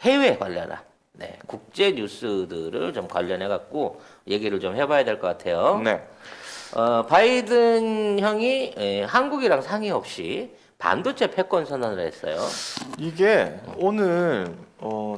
해외 관련한 국제 뉴스들을 좀 관련해 갖고 얘기를 좀 해봐야 될 것 같아요. 네. 바이든 형이 한국이랑 상의 없이 반도체 패권 선언을 했어요. 이게 오늘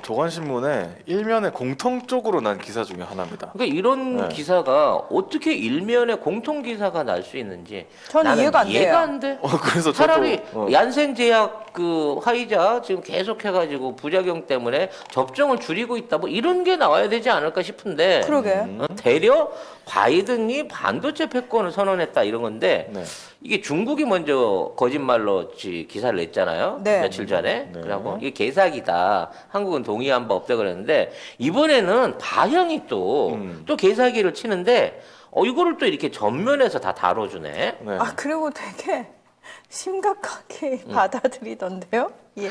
조간신문에 일면에 공통적으로 난 기사 중에 하나입니다. 그러니까 이런 네. 기사가 어떻게 일면에 공통 기사가 날 수 있는지 전 나는 이해가 안 돼요. 안 돼. 그래서 차라리 저도 얀센제약 그 화이자 지금 계속해가지고 부작용 때문에 접종을 줄이고 있다 뭐 이런 게 나와야 되지 않을까 싶은데 그러게. 되려 바이든이 반도체 패권을 선언했다 이런 건데 네. 이게 중국이 먼저 거짓말로 기사를 냈잖아요. 네. 며칠 전에. 네. 그래갖고 이게 개사기다. 한국은 동의한 바 없다 그랬는데 이번에는 바형이 또 개사기를 치는데 이거를 또 이렇게 전면에서 다 다뤄주네. 네. 아, 그리고 되게 심각하게 받아들이던데요? 예.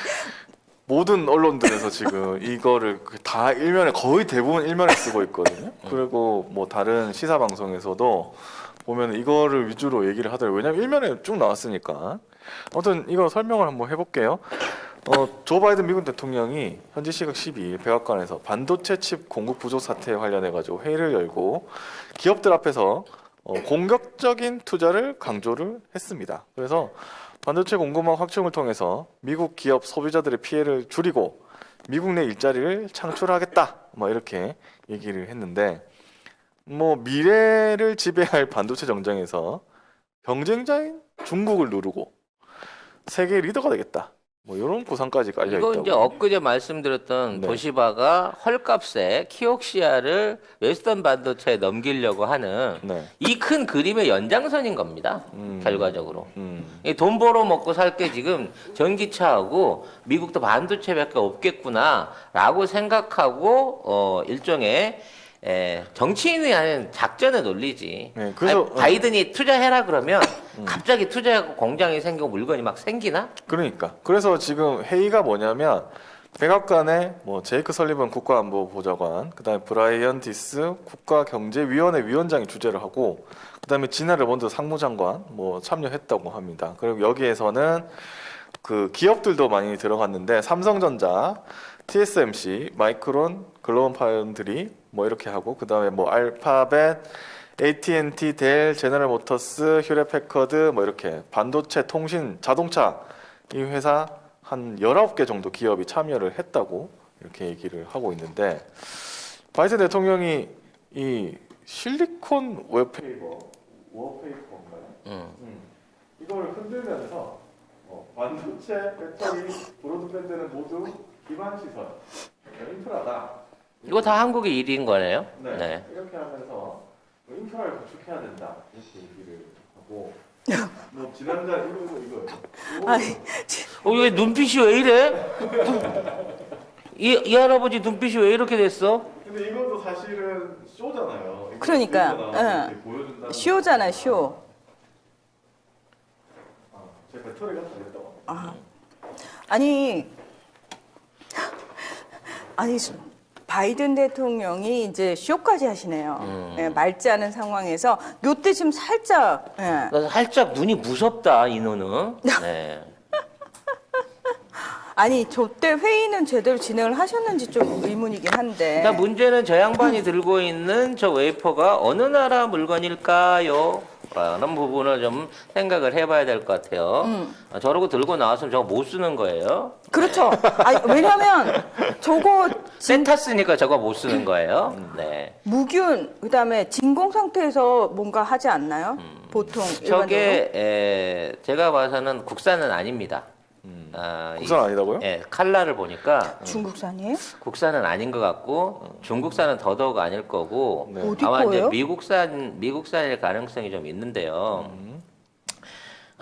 모든 언론들에서 지금 이거를 다 일면에 거의 대부분 일면에 쓰고 있거든요. 그리고 뭐 다른 시사 방송에서도 보면 이거를 위주로 얘기를 하더라고요. 왜냐면 일면에 쭉 나왔으니까. 아무튼 이거 설명을 한번 해볼게요. 조 바이든 미국 대통령이 현지 시각 12일 백악관에서 반도체 칩 공급 부족 사태에 관련해 가지고 회의를 열고 기업들 앞에서 공격적인 투자를 강조를 했습니다. 그래서 반도체 공급망 확충을 통해서 미국 기업 소비자들의 피해를 줄이고 미국 내 일자리를 창출하겠다. 뭐 이렇게 얘기를 했는데 뭐 미래를 지배할 반도체 정장에서 경쟁자인 중국을 누르고 세계 리더가 되겠다. 뭐 이런 구상까지 깔려 이거 있다고. 이제 엊그제 말씀드렸던 네. 도시바가 헐값에 키옥시아를 웨스턴 반도체에 넘기려고 하는 네. 이 큰 그림의 연장선인 겁니다. 결과적으로. 이 돈 벌어 먹고 살 게 지금 전기차하고 미국도 반도체밖에 없겠구나라고 생각하고 일종의 정치인이 하는 작전의 논리지. 네, 그래서 아니, 바이든이 투자해라 그러면 갑자기 투자하고 공장이 생기고 물건이 막 생기나? 그러니까 그래서 지금 회의가 뭐냐면 백악관에 뭐 제이크 설리번 국가안보보좌관, 그다음에 브라이언 디스 국가경제위원회 위원장이 주재를 하고, 그다음에 지나 르몬드 상무장관 뭐 참여했다고 합니다. 그리고 여기에서는 그 기업들도 많이 들어갔는데 삼성전자, TSMC, 마이크론, 글로벌 파운드리 뭐 이렇게 하고, 그다음에 뭐 알파벳, AT&T, 델, 제너럴 모터스, 휴레패커드 뭐 이렇게 반도체, 통신, 자동차 이 회사 한 19개 정도 기업이 참여를 했다고 이렇게 얘기를 하고 있는데, 바이든 대통령이 이 실리콘 워페이퍼인가요? 이걸 흔들면서 반도체, 배터리, 브로드밴드는 모두 기반 시설, 인프라다. 이거 다 한국의 일인 거네요. 네. 이렇게 하면서 인프라를 구축해야 된다 이렇게 얘기를 하고, 뭐 지난달 이거 아니, 왜 눈빛이 왜 이래? 이 할아버지 눈빛이 왜 이렇게 됐어? 근데 이것도 사실은 쇼잖아요. 이거 그러니까, 들고 나와서 이렇게 보여준다는 쇼잖아, 쇼. 제 배터리가 다 됐다고. 아니, 바이든 대통령이 이제 쇼까지 하시네요. 예, 맑지 않은 상황에서 요때 지금 살짝 나 살짝 눈이 무섭다 인호는. 네. 아니 저때 회의는 제대로 진행을 하셨는지 좀 의문이긴 한데. 그러니까 문제는 저 양반이 들고 있는 저 웨이퍼가 어느 나라 물건일까요? 라는 부분을 좀 생각을 해봐야 될 것 같아요. 저러고 들고 나왔으면 저거 못 쓰는 거예요. 그렇죠. 아니, 왜냐면 저거 센 탔으니까 저거 못 쓰는 거예요. 네. 무균 그다음에 진공 상태에서 뭔가 하지 않나요? 보통 일반적으로. 저게 제가 봐서는 국산은 아닙니다. 국산 아니다고요? 예, 칼라를 보니까 중국산이에요? 국산은 아닌 것 같고 중국산은 더더욱 아닐 거고 네. 어디 아마 거예요? 이제 미국산일 가능성이 좀 있는데요.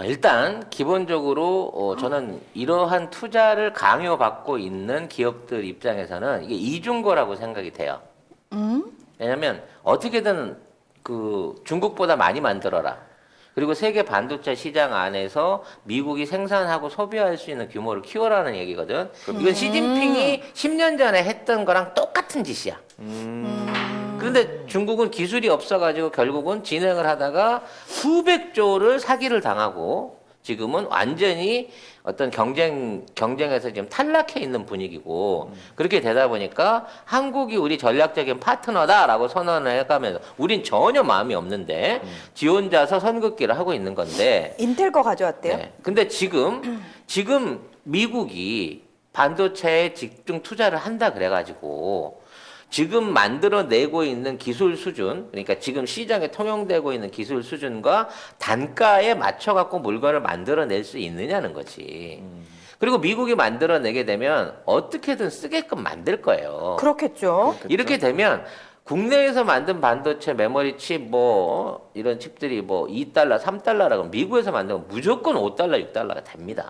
일단 기본적으로 저는 이러한 투자를 강요받고 있는 기업들 입장에서는 이게 이중거라고 생각이 돼요. 왜냐하면 어떻게든 그 중국보다 많이 만들어라. 그리고 세계 반도체 시장 안에서 미국이 생산하고 소비할 수 있는 규모를 키워라는 얘기거든. 이건 시진핑이 10년 전에 했던 거랑 똑같은 짓이야. 그런데 중국은 기술이 없어가지고 결국은 진행을 하다가 수백 조를 사기를 당하고 지금은 완전히 어떤 경쟁에서 지금 탈락해 있는 분위기고 그렇게 되다 보니까 한국이 우리 전략적인 파트너다라고 선언을 해가면서 우린 전혀 마음이 없는데 지 혼자서 선긋기를 하고 있는 건데 인텔 거 가져왔대요. 네. 근데 지금 미국이 반도체에 집중 투자를 한다 그래가지고 지금 만들어내고 있는 기술 수준, 그러니까 지금 시장에 통용되고 있는 기술 수준과 단가에 맞춰갖고 물건을 만들어낼 수 있느냐는 거지. 그리고 미국이 만들어내게 되면 어떻게든 쓰게끔 만들 거예요. 그렇겠죠. 이렇게 되면 국내에서 만든 반도체 메모리 칩 뭐 이런 칩들이 뭐 2달러, 3달러라고 미국에서 만들면 무조건 5달러, 6달러가 됩니다.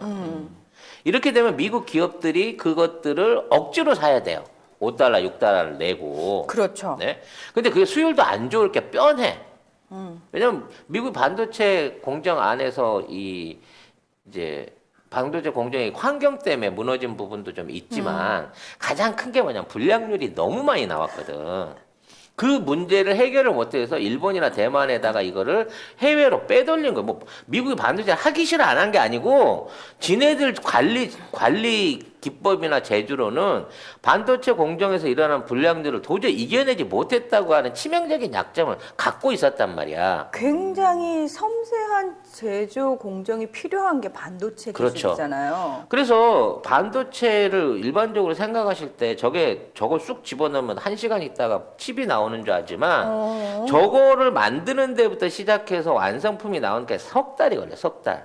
이렇게 되면 미국 기업들이 그것들을 억지로 사야 돼요. 5달러, 6달러를 내고. 그렇죠. 네. 근데 그게 수율도 안 좋을 게 뻔해. 왜냐면 미국 반도체 공정 안에서 이제 반도체 공정의 환경 때문에 무너진 부분도 좀 있지만 가장 큰 게 뭐냐면 불량률이 너무 많이 나왔거든. 그 문제를 해결을 못해서 일본이나 대만에다가 이거를 해외로 빼돌린 거예요. 뭐 미국이 반도체 하기 싫어 안 한 게 아니고 지네들 관리 기법이나 제주로는 반도체 공정에서 일어난 불량들을 도저히 이겨내지 못했다고 하는 치명적인 약점을 갖고 있었단 말이야. 굉장히 섬세한 제조 공정이 필요한 게 반도체 그렇죠. 기술이잖아요. 그래서 반도체를 일반적으로 생각하실 때 저거 쑥 집어넣으면 1시간 있다가 칩이 나오는 줄 알지만 저거를 만드는 데부터 시작해서 완성품이 나오니까 석 달이 걸려, 석 달.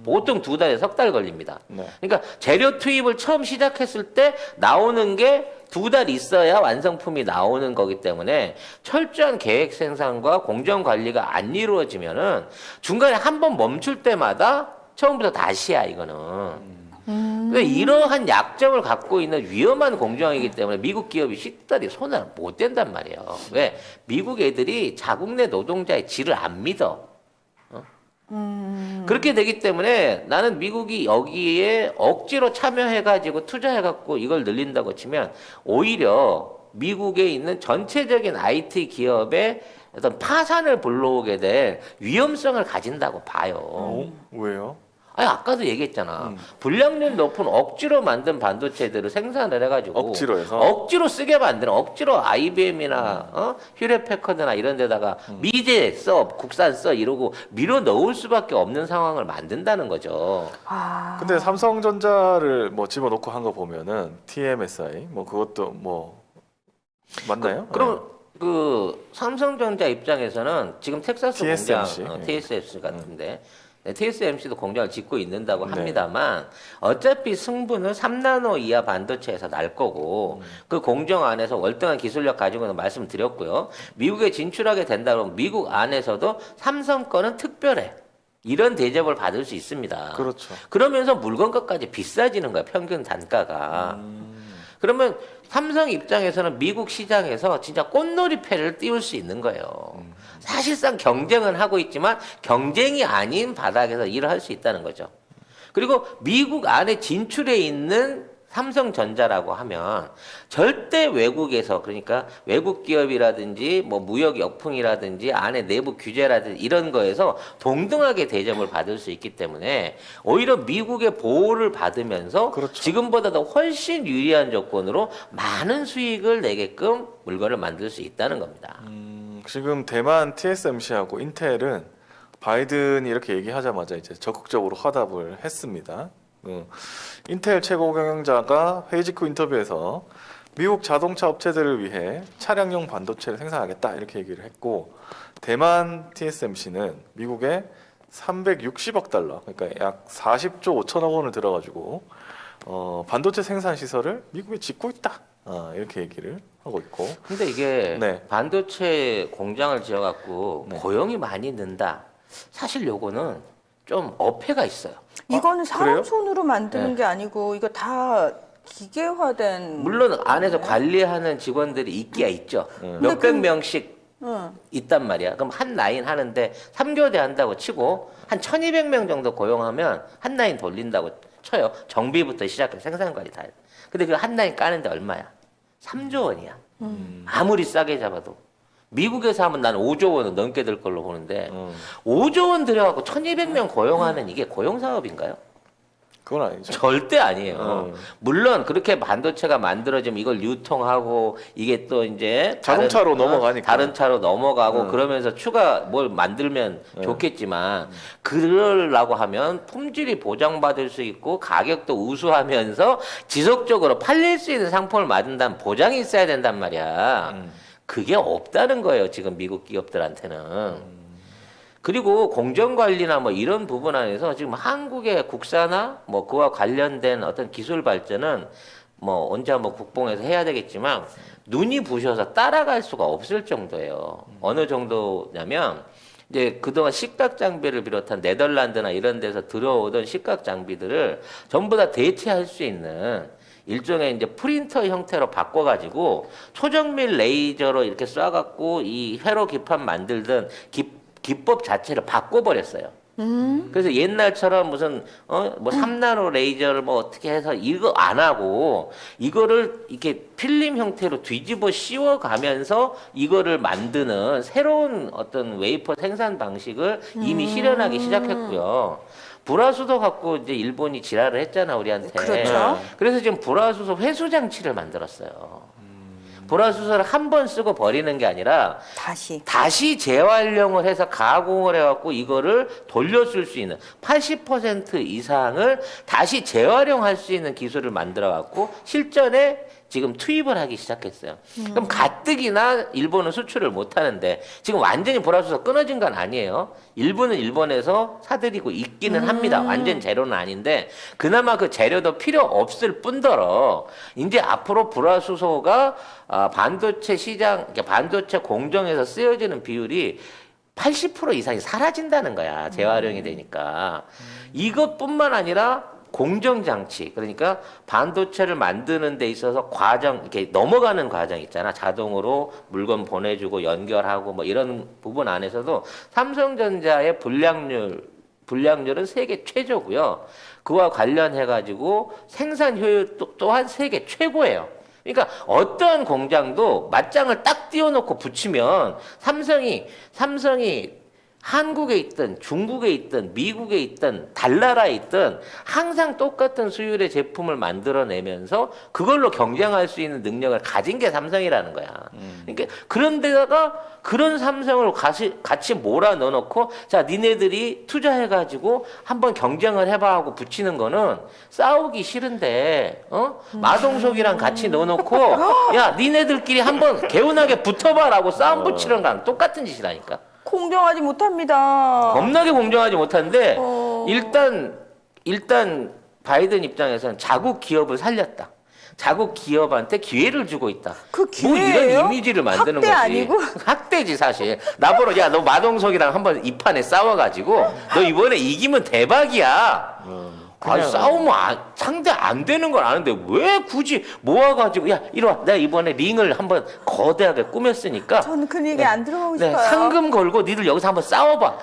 보통 2달에서 석 달 걸립니다. 네. 그러니까 재료 투입을 처음 시작했을 때 나오는 게 2달 있어야 완성품이 나오는 거기 때문에 철저한 계획 생산과 공정 관리가 안 이루어지면은 중간에 한 번 멈출 때마다 처음부터 다시야 이거는. 그러니까 이러한 약점을 갖고 있는 위험한 공정이기 때문에 미국 기업이 쉽다리 손을 못 댄단 말이에요. 왜? 미국 애들이 자국 내 노동자의 질을 안 믿어. 그렇게 되기 때문에 나는 미국이 여기에 억지로 참여해가지고 투자해갖고 이걸 늘린다고 치면 오히려 미국에 있는 전체적인 IT 기업의 어떤 파산을 불러오게 될 위험성을 가진다고 봐요. 왜요? 아니 아까도 얘기했잖아. 불량률 높은 억지로 만든 반도체들을 생산을 해가지고 억지로 해서? 억지로 쓰게 만드는 억지로 IBM이나 휴레패커드나 이런 데다가 미제 써 국산 써 이러고 밀어 넣을 수밖에 없는 상황을 만든다는 거죠. 근데 삼성전자를 뭐 집어넣고 한 거 보면은 TMSI 뭐 그것도 뭐 맞나요? 그럼 그 삼성전자 입장에서는 지금 텍사스 TSMC. 공장 예. TSMC 같은데 네, TSMC도 공장을 짓고 있는다고 합니다만 어차피 승부는 3나노 이하 반도체에서 날 거고 그 공정 안에서 월등한 기술력 가지고는 말씀드렸고요. 미국에 진출하게 된다면 미국 안에서도 삼성 거는 특별해. 이런 대접을 받을 수 있습니다. 그렇죠. 그러면서 물건값까지 비싸지는 거야. 평균 단가가. 그러면 삼성 입장에서는 미국 시장에서 진짜 꽃놀이패를 띄울 수 있는 거예요. 사실상 경쟁은 하고 있지만 경쟁이 아닌 바닥에서 일을 할 수 있다는 거죠. 그리고 미국 안에 진출해 있는 삼성전자라고 하면 절대 외국에서 그러니까 외국 기업이라든지 뭐 무역 역풍이라든지 안에 내부 규제라든지 이런 거에서 동등하게 대접을 받을 수 있기 때문에 오히려 미국의 보호를 받으면서 그렇죠. 지금보다도 훨씬 유리한 조건으로 많은 수익을 내게끔 물건을 만들 수 있다는 겁니다. 지금 대만 TSMC하고 인텔은 바이든이 이렇게 얘기하자마자 이제 적극적으로 화답을 했습니다. 인텔 최고 경영자가 회의 직후 인터뷰에서 미국 자동차 업체들을 위해 차량용 반도체를 생산하겠다 이렇게 얘기를 했고 대만 TSMC는 미국에 360억 달러 그러니까 약 40조 5천억 원을 들어가지고 반도체 생산 시설을 미국에 짓고 있다 이렇게 얘기를 하고 있고 근데 이게 네. 반도체 공장을 지어갖고 네. 고용이 많이 는다. 사실 요거는 좀 어폐가 있어요. 이거는 사람 그래요? 손으로 만드는 네. 게 아니고 이거 다 기계화된. 물론 안에서 관리하는 직원들이 있기야 있죠. 몇백 명씩 있단 말이야. 그럼 한 라인 하는데 3교대 한다고 치고 한 1200명 정도 고용하면 한 라인 돌린다고 쳐요. 정비부터 시작해서 생산까지 다. 근데 그 한 라인 까는데 얼마야? 3조 원이야. 아무리 싸게 잡아도. 미국에서 하면 나는 5조 원은 넘게 들 걸로 보는데 5조 원 들여갖고 1,200명 고용하는 이게 고용사업인가요? 그건 아니죠. 절대 아니에요. 물론 그렇게 반도체가 만들어지면 이걸 유통하고 이게 또 이제 자동차로 넘어가니까. 다른 차로 넘어가고 그러면서 추가 뭘 만들면 좋겠지만 그러려고 하면 품질이 보장받을 수 있고 가격도 우수하면서 지속적으로 팔릴 수 있는 상품을 만든다는 보장이 있어야 된단 말이야. 그게 없다는 거예요, 지금 미국 기업들한테는. 그리고 공정관리나 뭐 이런 부분 안에서 지금 한국의 국사나 뭐 그와 관련된 어떤 기술 발전은 뭐 언제 한번 국뽕에서 해야 되겠지만 눈이 부셔서 따라갈 수가 없을 정도예요. 어느 정도냐면 이제 그동안 식각 장비를 비롯한 네덜란드나 이런 데서 들어오던 식각 장비들을 전부 다 대체할 수 있는 일종의 이제 프린터 형태로 바꿔가지고 초정밀 레이저로 이렇게 쏴갖고 이 회로 기판 만들던 기법 자체를 바꿔버렸어요. 그래서 옛날처럼 무슨 뭐 3나노 레이저를 뭐 어떻게 해서 이거 안 하고 이거를 이렇게 필름 형태로 뒤집어 씌워가면서 이거를 만드는 새로운 어떤 웨이퍼 생산 방식을 이미 실현하기 시작했고요. 불화수소 갖고 이제 일본이 지랄을 했잖아 우리한테. 그렇죠. 그래서 지금 불화수소 회수 장치를 만들었어요. 불화수소를 한 번 쓰고 버리는 게 아니라 다시 재활용을 해서 가공을 해갖고 이거를 돌려쓸 수 있는 80% 이상을 다시 재활용할 수 있는 기술을 만들어갖고 실전에 지금 투입을 하기 시작했어요. 그럼 가뜩이나 일본은 수출을 못 하는데 지금 완전히 불화수소 끊어진 건 아니에요. 일본은 일본에서 사들이고 있기는 합니다. 완전 재료는 아닌데 그나마 그 재료도 필요 없을 뿐더러 이제 앞으로 불화수소가 반도체 시장, 반도체 공정에서 쓰여지는 비율이 80% 이상이 사라진다는 거야. 재활용이 되니까. 이것뿐만 아니라 공정장치, 그러니까 반도체를 만드는 데 있어서 과정, 이렇게 넘어가는 과정 있잖아. 자동으로 물건 보내주고 연결하고 뭐 이런 부분 안에서도 삼성전자의 불량률은 세계 최저고요. 그와 관련해가지고 생산 효율 또한 세계 최고예요. 그러니까 어떤 공장도 맞짱을 딱 띄워놓고 붙이면 삼성이 한국에 있든 중국에 있든 미국에 있든 달나라에 있든 항상 똑같은 수율의 제품을 만들어내면서 그걸로 경쟁할 수 있는 능력을 가진 게 삼성이라는 거야. 그러니까 그런 데다가 그런 삼성을 같이 몰아 넣어놓고 자 니네들이 투자해가지고 한번 경쟁을 해봐 하고 붙이는 거는 싸우기 싫은데 마동석이랑 같이 넣어놓고 야 니네들끼리 한번 개운하게 붙어봐라고 싸움 붙이는 거랑 똑같은 짓이라니까. 공정하지 못합니다. 겁나게 공정하지 못한데 일단 바이든 입장에서는 자국 기업을 살렸다. 자국 기업한테 기회를 주고 있다. 그 뭐 기회예요? 이런 이미지를 만드는 학대 거지. 아니고? 학대지 사실. 나보러 야 너 마동석이랑 한번 이 판에 싸워가지고 너 이번에 이기면 대박이야. 싸우면 상대 안 되는 걸 아는데 왜 굳이 모아가지고 야 이리 와 내가 이번에 링을 한번 거대하게 꾸몄으니까 저는 그 얘기 안 들어가고 싶어요. 상금 걸고 니들 여기서 한번 싸워봐.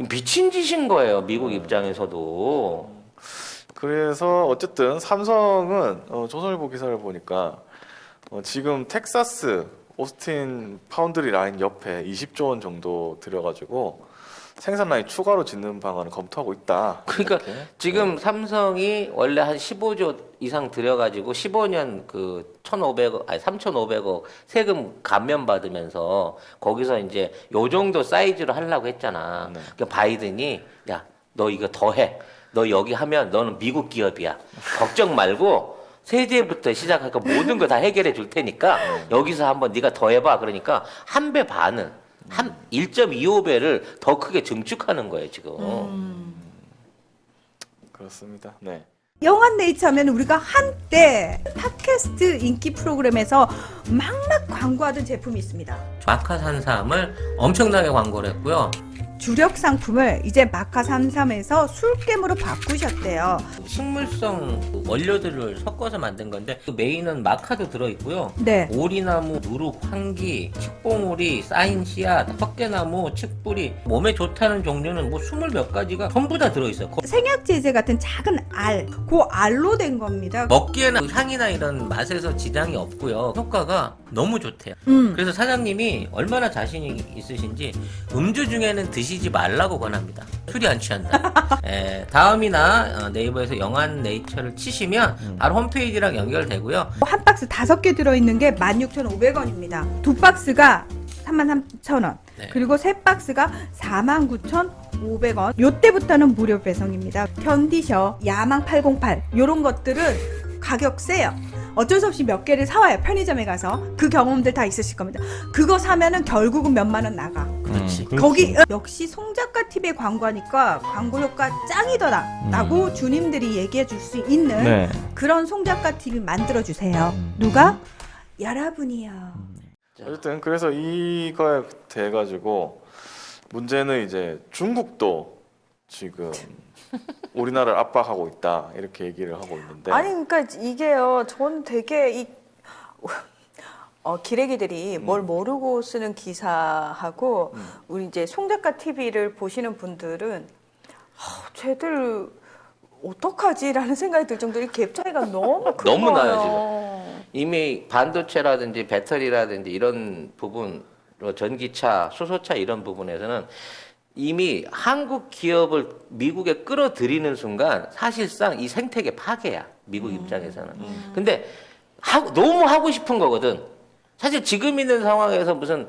미친 짓인 거예요 미국 입장에서도. 그래서 어쨌든 삼성은 조선일보 기사를 보니까 지금 텍사스 오스틴 파운드리 라인 옆에 20조 원 정도 들여가지고 생산 라인 추가로 짓는 방안을 검토하고 있다. 그러니까 지금 삼성이 원래 한 15조 이상 들여가지고 15년 그 3,500억 세금 감면 받으면서 거기서 이제 요 정도 사이즈로 하려고 했잖아. 그러니까 바이든이 야 너 이거 더 해. 너 여기 하면 너는 미국 기업이야. 걱정 말고 세제부터 시작하니까 모든 거 다 해결해 줄 테니까 여기서 한번 네가 더 해봐. 그러니까 한 배 반은 한 1.25배를 더 크게 증축하는 거예요 지금. 그렇습니다. 네. 영한네이처 하면 우리가 한때 팟캐스트 인기 프로그램에서 막막 광고하던 제품이 있습니다. 마카산삼을 엄청나게 광고를 했고요. 주력 상품을 이제 마카 33에서 술겜으로 바꾸셨대요. 식물성 원료들을 섞어서 만든 건데 그 메인은 마카도 들어있고요. 네. 오리나무, 누룩, 황기, 칡봉오리, 쌓인 씨앗, 헛개나무, 칡뿌리 몸에 좋다는 종류는 뭐 20몇 가지가 전부 다 들어있어요. 생약 제제 같은 작은 알, 그 알로 된 겁니다. 먹기에는 향이나 이런 맛에서 지장이 없고요. 효과가 너무 좋대요. 그래서 사장님이 얼마나 자신이 있으신지 음주 중에는 드시지 말라고 권합니다. 술이 안 취한다. 다음이나 네이버에서 영한 네이처를 치시면 바로 홈페이지랑 연결되고요. 한 박스 5개 들어있는 게 16,500원입니다. 두 박스가 33,000원. 네. 그리고 세 박스가 49,500원. 요때부터는 무료 배송입니다. 견디셔, 야망 808 요런 것들은 가격 세요. 어쩔 수 없이 몇 개를 사와요. 편의점에 가서. 그 경험들 다 있으실 겁니다. 그거 사면은 결국은 몇만 원 나가. 그렇지. 거기 역시 송작가 TV의 광고하니까 광고 효과 짱이더라 라고 주님들이 얘기해 줄 수 있는 네. 그런 송작가 TV 만들어 주세요. 누가? 여러분이요. 어쨌든 그래서 이거에 돼 가지고 문제는 이제 중국도 지금 우리나라를 압박하고 있다 이렇게 얘기를 하고 있는데 아니 그러니까 이게요. 전 되게 이 기레기들이 뭘 모르고 쓰는 기사하고 우리 이제 송작가 TV를 보시는 분들은 쟤들 어떡하지라는 생각이 들 정도로 이 갭 차이가 너무 큰 너무 나요, 거예요. 이미 반도체라든지 배터리라든지 이런 부분, 전기차, 수소차 이런 부분에서는 이미 한국 기업을 미국에 끌어들이는 순간 사실상 이 생태계 파괴야. 미국 입장에서는. 근데 너무 하고 싶은 거거든. 사실 지금 있는 상황에서 무슨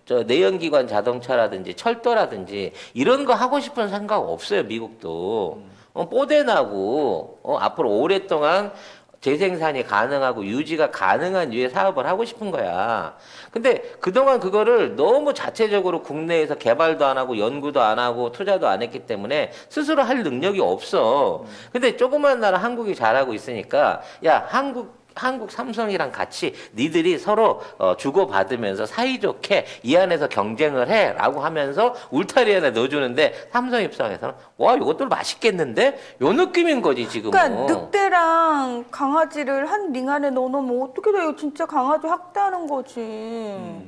저 내연기관 자동차라든지 철도라든지 이런 거 하고 싶은 생각 없어요. 미국도. 뽀대나고 앞으로 오랫동안 재생산이 가능하고 유지가 가능한 유해 사업을 하고 싶은 거야. 근데 그동안 그거를 너무 자체적으로 국내에서 개발도 안 하고 연구도 안 하고 투자도 안 했기 때문에 스스로 할 능력이 없어. 근데 조그만 나라 한국이 잘하고 있으니까 야, 한국 삼성이랑 같이 니들이 서로 주고받으면서 사이좋게 이 안에서 경쟁을 해라고 하면서 울타리 안에 넣어주는데 삼성 입장에서는 와 이것도 맛있겠는데 요 느낌인 거지 지금은. 그러니까 늑대랑 강아지를 한 링 안에 넣어놓으면 어떻게 돼요? 진짜 강아지 학대하는 거지. 네.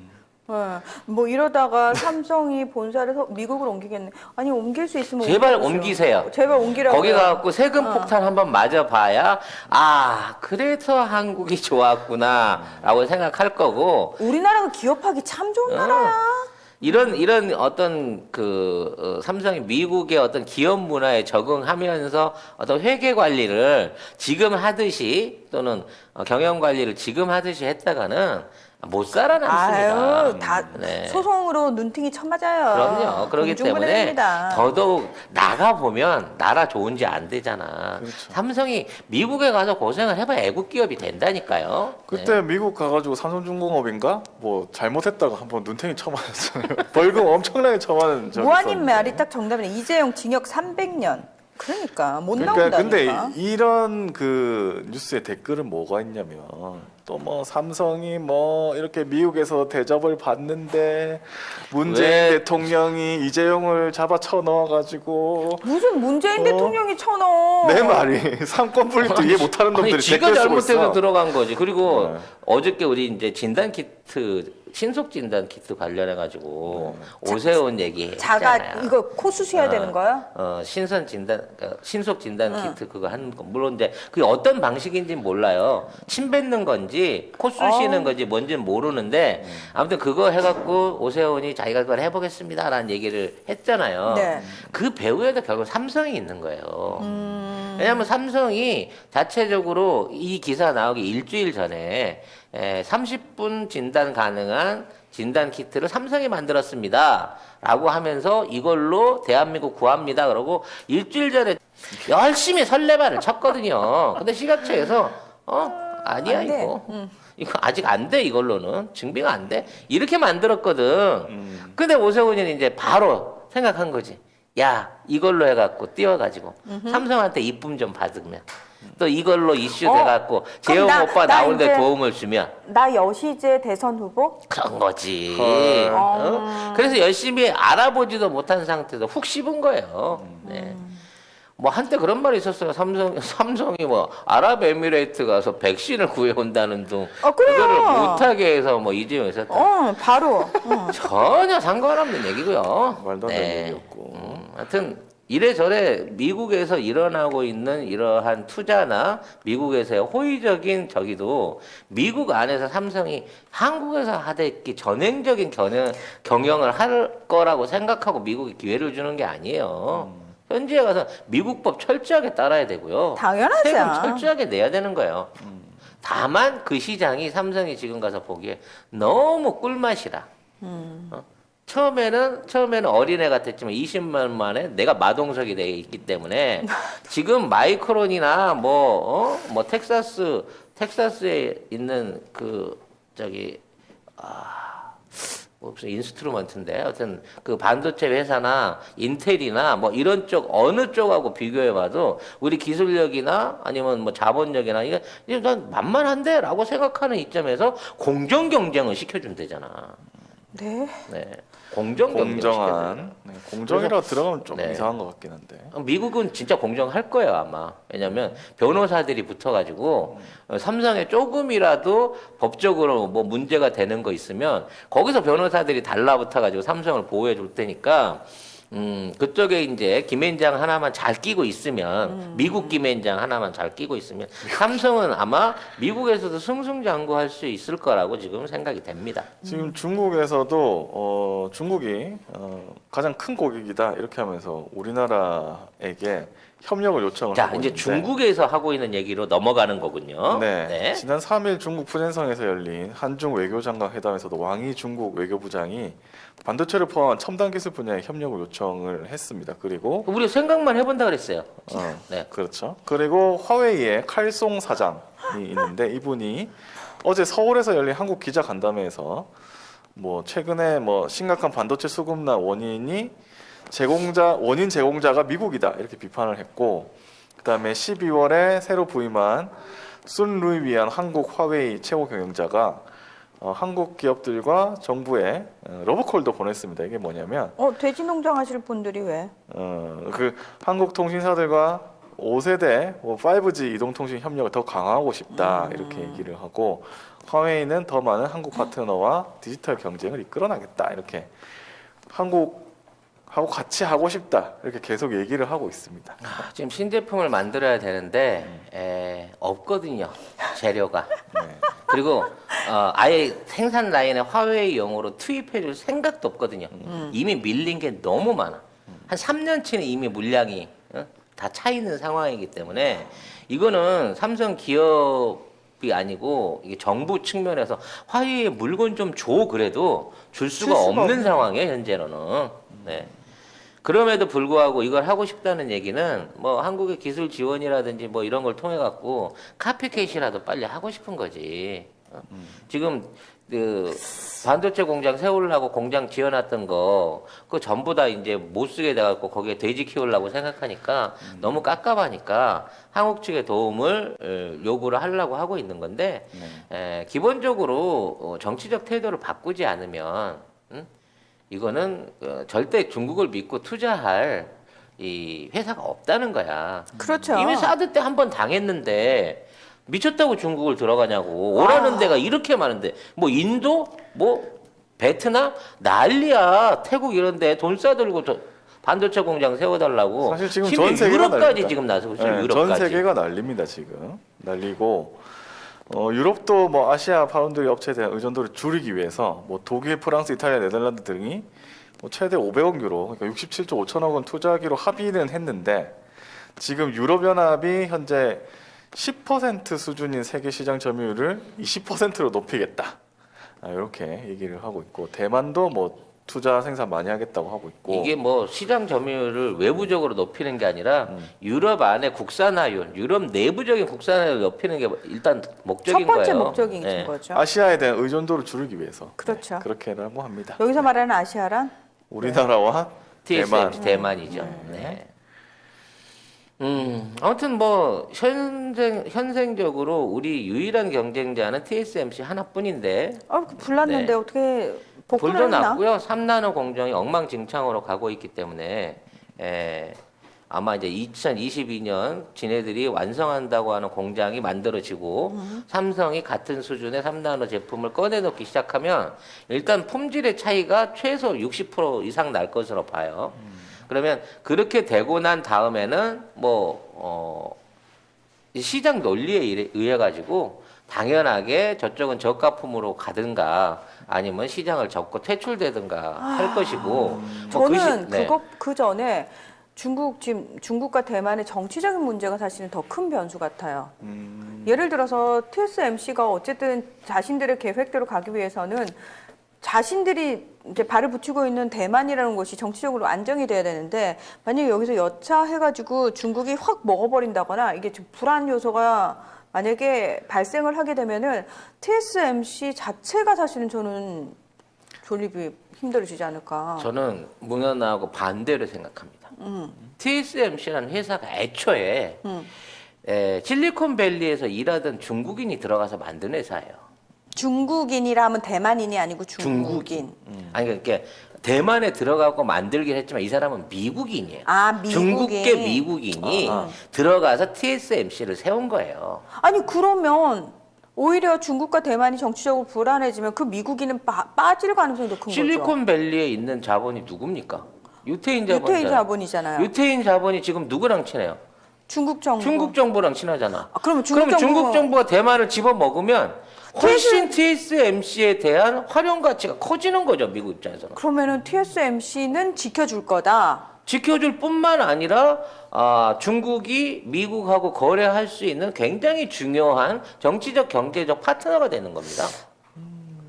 뭐 이러다가 삼성이 본사를 미국으로 옮기겠네. 아니 옮길 수 있으면 제발 옮겨주세요. 옮기세요. 제발 옮기라고. 거기 가갖고 세금 폭탄 한번 맞아봐야 그래서 한국이 좋았구나라고 생각할 거고. 우리나라가 기업하기 참 좋은 나라야. 이런 어떤 삼성이 미국의 어떤 기업 문화에 적응하면서 어떤 회계 관리를 지금 하듯이 또는 경영 관리를 지금 하듯이 했다가는 못 살아남습니다. 아유, 다 네. 소송으로 눈팅이 쳐맞아요. 그럼요. 그렇기 때문에 공중분해됩니다. 더더욱 나가 보면 나라 좋은지 안 되잖아. 그렇죠. 삼성이 미국에 가서 고생을 해봐야 애국 기업이 된다니까요. 그때 미국 가가지고 삼성중공업인가 뭐 잘못했다가 한번 눈탱이 쳐맞았잖아요. 벌금 엄청나게 쳐맞은 적이 무한인 있었는데. 말이 딱 정답이네. 이재용 징역 300년. 그러니까 못 그러니까 근데 나온다니까. 이런 그 뉴스에 댓글은 뭐가 있냐면 또 뭐 삼성이 뭐 이렇게 미국에서 대접을 받는데 문재인 왜? 대통령이 이재용을 잡아 쳐넣어가지고 무슨 문재인 대통령이 쳐넣어. 내 말이 상권 분립도 이해 못하는 놈들이 지가 댓글 쓰고 잘못해서 있어. 들어간 거지. 그리고 네. 어저께 우리 이제 진단 키트 신속 진단 키트 관련해 가지고 오세훈 얘기 자가 했잖아요. 이거 코 수술해야 되는 거야? 신속 진단 키트 그거 하는 거 물론 이제 그게 어떤 방식인지 몰라요. 침 뱉는 건지 코 쑤시는 건지 뭔지는 모르는데 아무튼 그거 해갖고 오세훈이 자기가 그걸 해보겠습니다라는 얘기를 했잖아요. 네. 그 배후에도 결국 삼성이 있는 거예요. 왜냐하면 삼성이 자체적으로 이 기사 나오기 일주일 전에 30분 진단 가능한 진단 키트를 삼성이 만들었습니다. 라고 하면서 이걸로 대한민국 구합니다. 그러고 일주일 전에 열심히 설레발을 쳤거든요. 근데 시각처에서 아니야 안 돼. 이거. 이거 아직 안 돼 이걸로는 증빙 안 돼. 이렇게 만들었거든. 근데 오세훈이는 이제 바로 생각한 거지. 야 이걸로 해갖고 띄워가지고 삼성한테 이쁨 좀 받으면 또 이걸로 이슈 어? 돼갖고 재영 그럼 오빠 나 나오는데 이제- 도움을 주면 나 여시제 대선 후보? 그런 거지. 헐. 어? 그래서 열심히 알아보지도 못한 상태에서 훅 씹은 거예요. 네. 뭐 한때 그런 말이 있었어요. 삼성이 뭐 아랍에미레이트 가서 백신을 구해온다는 둥 그래요. 그거를 못하게 해서 뭐 이재용 있었다. 바로. 전혀 상관없는 얘기고요. 말도 안 되는 얘기였고. 하여튼 이래저래 미국에서 일어나고 있는 이러한 투자나 미국에서의 호의적인 저기도 미국 안에서 삼성이 한국에서 하듯이 전행적인 경영을 할 거라고 생각하고 미국이 기회를 주는 게 아니에요. 현지에 가서 미국법 철저하게 따라야 되고요. 당연하죠. 세금 철저하게 내야 되는 거예요. 다만 그 시장이 삼성이 지금 가서 보기에 너무 꿀맛이라. 처음에는 어린애 같았지만 20만 만에 내가 마동석이 돼 있기 때문에 지금 마이크론이나 뭐 텍사스에 있는 그 저기 무슨 인스트루먼트인데 하여튼 그 반도체 회사나 인텔이나 뭐 이런 쪽 어느 쪽하고 비교해봐도 우리 기술력이나 아니면 뭐 자본력이나 이게 난 만만한데라고 생각하는 이점에서 공정 경쟁을 시켜준대잖아. 네. 네. 공정 경쟁을 시켜줘요. 공정한 공정이라고 들어가면 좀 네. 이상한 것 같긴 한데. 미국은 진짜 공정할 거예요 아마. 왜냐하면 변호사들이 붙어가지고 삼성에 조금이라도 법적으로 뭐 문제가 되는 거 있으면 거기서 변호사들이 달라붙어가지고 삼성을 보호해 줄 테니까 그쪽에 이제 김앤장 하나만 잘 끼고 있으면 미국 김앤장 하나만 잘 끼고 있으면 삼성은 아마 미국에서도 승승장구할 수 있을 거라고 지금 생각이 됩니다. 지금 중국에서도 중국이 가장 큰 고객이다 이렇게 하면서 우리나라에게 협력을 요청을 자 하고 이제 있는데 중국에서 하고 있는 얘기로 넘어가는 거군요. 네. 지난 3일 중국 푸젠성에서 열린 한중 외교장관 회담에서도 왕이 중국 외교부장이 반도체를 포함한 첨단 기술 분야의 협력을 요청을 했습니다. 그리고 우리 생각만 해본다 그랬어요. 네. 그렇죠. 그리고 화웨이의 칼송 사장이 있는데 이분이 어제 서울에서 열린 한국 기자 간담회에서 뭐 최근에 뭐 심각한 반도체 수급난 원인 제공자가 미국이다 이렇게 비판을 했고, 그다음에 12월에 새로 부임한 순루이위안 한국 화웨이 최고 경영자가 한국 기업들과 정부에 러브콜도 보냈습니다. 이게 뭐냐면 돼지 농장 하실 분들이 왜? 그 한국 통신사들과 5세대 5G 이동통신 협력을 더 강화하고 싶다 이렇게 얘기를 하고, 화웨이는 더 많은 한국 파트너와 디지털 경쟁을 이끌어나겠다 이렇게 한국하고 같이 하고 싶다 이렇게 계속 얘기를 하고 있습니다. 지금 신제품을 만들어야 되는데 없거든요 재료가. 네. 그리고 아예 생산 라인에 화웨이용으로 투입해줄 생각도 없거든요. 이미 밀린 게 너무 많아. 한 3년치는 이미 물량이 다 차 있는 상황이기 때문에 이거는 삼성 기업이 아니고 이게 정부 측면에서 화웨이에 물건 좀 줘 그래도 줄 수가 없는 상황이에요 현재로는. 네. 그럼에도 불구하고 이걸 하고 싶다는 얘기는 뭐 한국의 기술 지원이라든지 뭐 이런 걸 통해 갖고 카피캣이라도 빨리 하고 싶은 거지. 지금 그 반도체 공장 세우려고 공장 지어놨던 거 그거 전부 다 이제 못 쓰게 돼갖고 거기에 돼지 키우려고 생각하니까 너무 깝깝하니까 한국 측의 도움을 요구를 하려고 하고 있는 건데 기본적으로 정치적 태도를 바꾸지 않으면 이거는 절대 중국을 믿고 투자할 이 회사가 없다는 거야. 그렇죠. 이미 사드 때 한 번 당했는데 미쳤다고 중국을 들어가냐고. 오라는 데가 이렇게 많은데 뭐 인도 뭐 베트남 난리야. 태국 이런 데 돈 싸들고 반도체 공장 세워달라고. 사실 지금 심지어 전 세계가 유럽까지 난립니다. 지금 나서고 있어요. 네, 유럽까지. 전 세계가 난립니다 지금. 난리고 유럽도 뭐 아시아 파운드리 업체에 대한 의존도를 줄이기 위해서 뭐 독일, 프랑스, 이탈리아, 네덜란드 등이 뭐 최대 500억 유로, 그러니까 67조 5천억 원 투자하기로 합의는 했는데 지금 유럽연합이 현재 10% 수준인 세계 시장 점유율을 20%로 높이겠다. 이렇게 얘기를 하고 있고, 대만도 뭐 투자 생산 많이 하겠다고 하고 있고. 이게 뭐 시장 점유율을 외부적으로 높이는 게 아니라 유럽 안에 국산화율, 유럽 내부적인 국산화율을 높이는 게 일단 목적인 첫 번째 거예요. 목적인 네. 거죠. 아시아에 대한 의존도를 줄이기 위해서. 그렇죠. 그렇게라고 합니다. 여기서 말하는 아시아란? 우리나라와 TSMC 대만. 대만이죠. 네. 아무튼 뭐 현생적으로 우리 유일한 경쟁자는 TSMC 하나뿐인데 불났는데 네. 어떻게 복구를 불도 했나? 났고요. 3나노 공정이 엉망진창으로 가고 있기 때문에 아마 이제 2022년 지네들이 완성한다고 하는 공장이 만들어지고 삼성이 같은 수준의 3나노 제품을 꺼내놓기 시작하면 일단 품질의 차이가 최소 60% 이상 날 것으로 봐요. 그러면 그렇게 되고 난 다음에는 시장 논리에 의해 가지고 당연하게 저쪽은 저가품으로 가든가 아니면 시장을 접고 퇴출되든가 할 것이고 저는 네. 그 전에 중국과 대만의 정치적인 문제가 사실은 더 큰 변수 같아요. 예를 들어서 TSMC가 어쨌든 자신들의 계획대로 가기 위해서는 자신들이 이제 발을 붙이고 있는 대만이라는 곳이 정치적으로 안정이 돼야 되는데 만약에 여기서 여차해가지고 중국이 확 먹어버린다거나 이게 좀 불안 요소가 만약에 발생을 하게 되면은 TSMC 자체가 사실은 저는 존립이 힘들어지지 않을까. 저는 문현하고 반대로 생각합니다. TSMC라는 회사가 애초에 실리콘밸리에서 일하던 중국인이 들어가서 만든 회사예요. 중국인이라 하면 대만인이 아니고 중국인. 아니 그러니까 대만에 들어가고 만들긴 했지만 이 사람은 미국인이에요. 아, 미국인. 중국계 미국인이 들어가서 TSMC를 세운 거예요. 아니 그러면 오히려 중국과 대만이 정치적으로 불안해지면 그 미국인은 빠질 가능성이 더 큰 거죠. 실리콘밸리에 있는 자본이 누굽니까? 유태인 자본이잖아요. 유태인 자본이잖아요. 유태인 자본이 지금 누구랑 친해요? 중국 정부. 중국 정부랑 친하잖아. 그러면 중국 정부가 대만을 집어먹으면 훨씬 TSMC에 대한 활용 가치가 커지는 거죠, 미국 입장에서는. 그러면은 TSMC는 지켜줄 거다. 지켜줄 뿐만 아니라 중국이 미국하고 거래할 수 있는 굉장히 중요한 정치적 경제적 파트너가 되는 겁니다.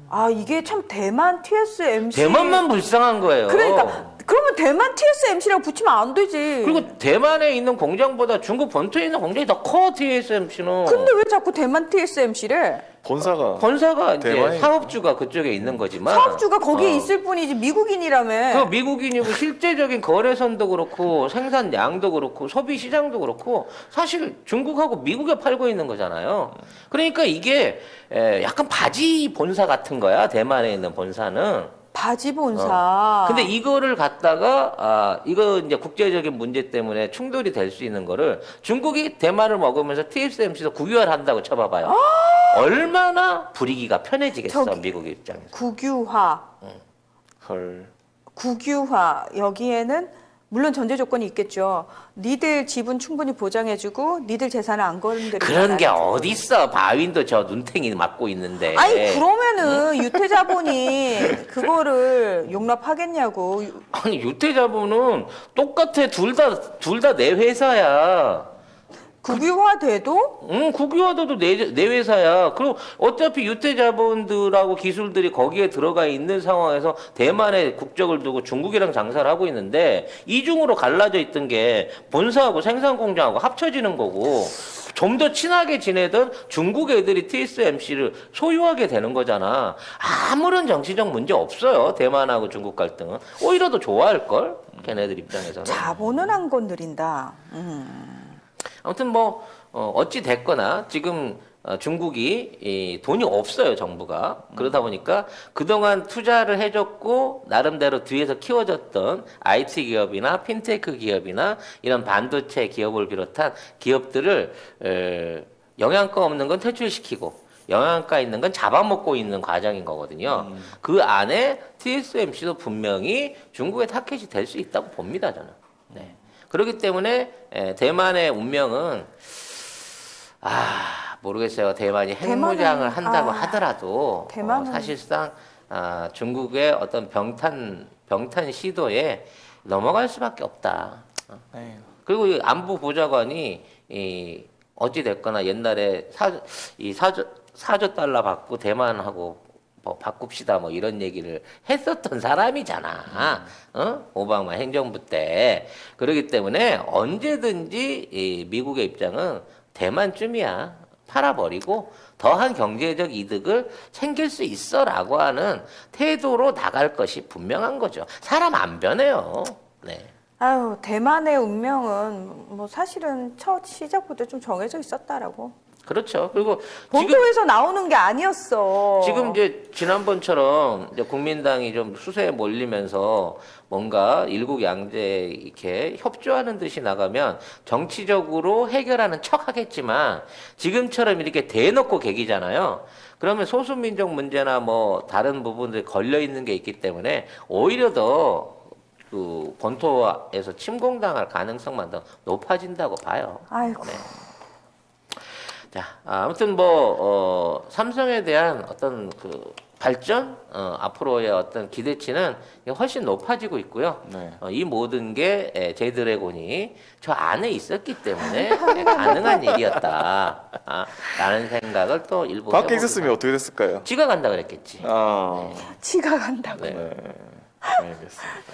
아 이게 참 대만 TSMC. 대만만 불쌍한 거예요. 그러니까 그러면 대만 TSMC라고 붙이면 안 되지. 그리고 대만에 있는 공장보다 중국 본토에 있는 공장이 더 커, TSMC는. 근데 왜 자꾸 대만 TSMC를? 본사가 이제 대만이- 사업주가 그쪽에 있는 거지만 사업주가 거기에 있을 뿐이지 미국인이라며. 그 미국인이고 실제적인 거래선도 그렇고 생산량도 그렇고 소비 시장도 그렇고 사실 중국하고 미국에 팔고 있는 거잖아요. 그러니까 이게 약간 바지 본사 같은 거야. 대만에 있는 본사는. 바지 본사. 근데 이거를 갖다가 이거 이제 국제적인 문제 때문에 충돌이 될 수 있는 거를 중국이 대만을 먹으면서 TSMC도 국유화를 한다고 쳐봐봐요. 얼마나 분위기가 편해지겠어, 미국 입장에서. 국유화. 헐. 국유화 여기에는 물론 전제 조건이 있겠죠. 니들 지분 충분히 보장해주고 니들 재산을 안 건드리고. 그런 게 어딨어. 바윈도 저 눈탱이 맞고 있는데. 아니 그러면은 유태자본이 그거를 용납하겠냐고. 아니 유태자본은 똑같아. 둘 다 내 회사야. 국유화돼도? 국유화도 내 회사야. 그리고 어차피 유태자본들하고 기술들이 거기에 들어가 있는 상황에서 대만에 국적을 두고 중국이랑 장사를 하고 있는데 이중으로 갈라져 있던 게 본사하고 생산공장하고 합쳐지는 거고 좀 더 친하게 지내던 중국 애들이 TSMC를 소유하게 되는 거잖아. 아무런 정치적 문제 없어요. 대만하고 중국 갈등은. 오히려 더 좋아할걸? 걔네들 입장에서는. 자본은 안 건드린다. 아무튼 뭐 어찌 됐거나 지금 중국이 돈이 없어요, 정부가. 그러다 보니까 그동안 투자를 해줬고 나름대로 뒤에서 키워줬던 IT 기업이나 핀테크 기업이나 이런 반도체 기업을 비롯한 기업들을 영양가 없는 건 퇴출시키고 영양가 있는 건 잡아먹고 있는 과정인 거거든요. 그 안에 TSMC도 분명히 중국의 타켓이 될 수 있다고 봅니다, 저는. 네. 그렇기 때문에 대만의 운명은 모르겠어요. 대만이 핵무장을 한다고 하더라도 사실상 중국의 어떤 병탄 시도에 넘어갈 수밖에 없다. 그리고 이 안보 보좌관이 어찌 됐거나 옛날에 4조 달러 받고 대만하고 뭐 바꿉시다 뭐 이런 얘기를 했었던 사람이잖아. 오바마 행정부 때. 그렇기 때문에 언제든지 이 미국의 입장은 대만쯤이야. 팔아버리고 더한 경제적 이득을 챙길 수 있어라고 하는 태도로 나갈 것이 분명한 거죠. 사람 안 변해요. 네. 아유, 대만의 운명은 뭐 사실은 첫 시작부터 좀 정해져 있었다라고. 그렇죠. 그리고 지금 본토에서 나오는 게 아니었어. 지금 이제 지난번처럼 이제 국민당이 좀 수세에 몰리면서 뭔가 일국 양제 이렇게 협조하는 듯이 나가면 정치적으로 해결하는 척 하겠지만 지금처럼 이렇게 대놓고 개기잖아요. 그러면 소수민족 문제나 뭐 다른 부분들이 걸려 있는 게 있기 때문에 오히려 더 그 본토에서 침공당할 가능성만 더 높아진다고 봐요. 아이고. 네. 자, 아무튼 뭐 삼성에 대한 어떤 그 발전, 앞으로의 어떤 기대치는 훨씬 높아지고 있고요. 네. 이 모든 게 제이드래곤이 저 안에 있었기 때문에 가능한 일이었다. 라는 생각을 또 일부 밖에 해봅니다. 있었으면 어떻게 됐을까요? 지가 간다 그랬겠지. 아, 치가 간다고. 네. 네. 알겠습니다.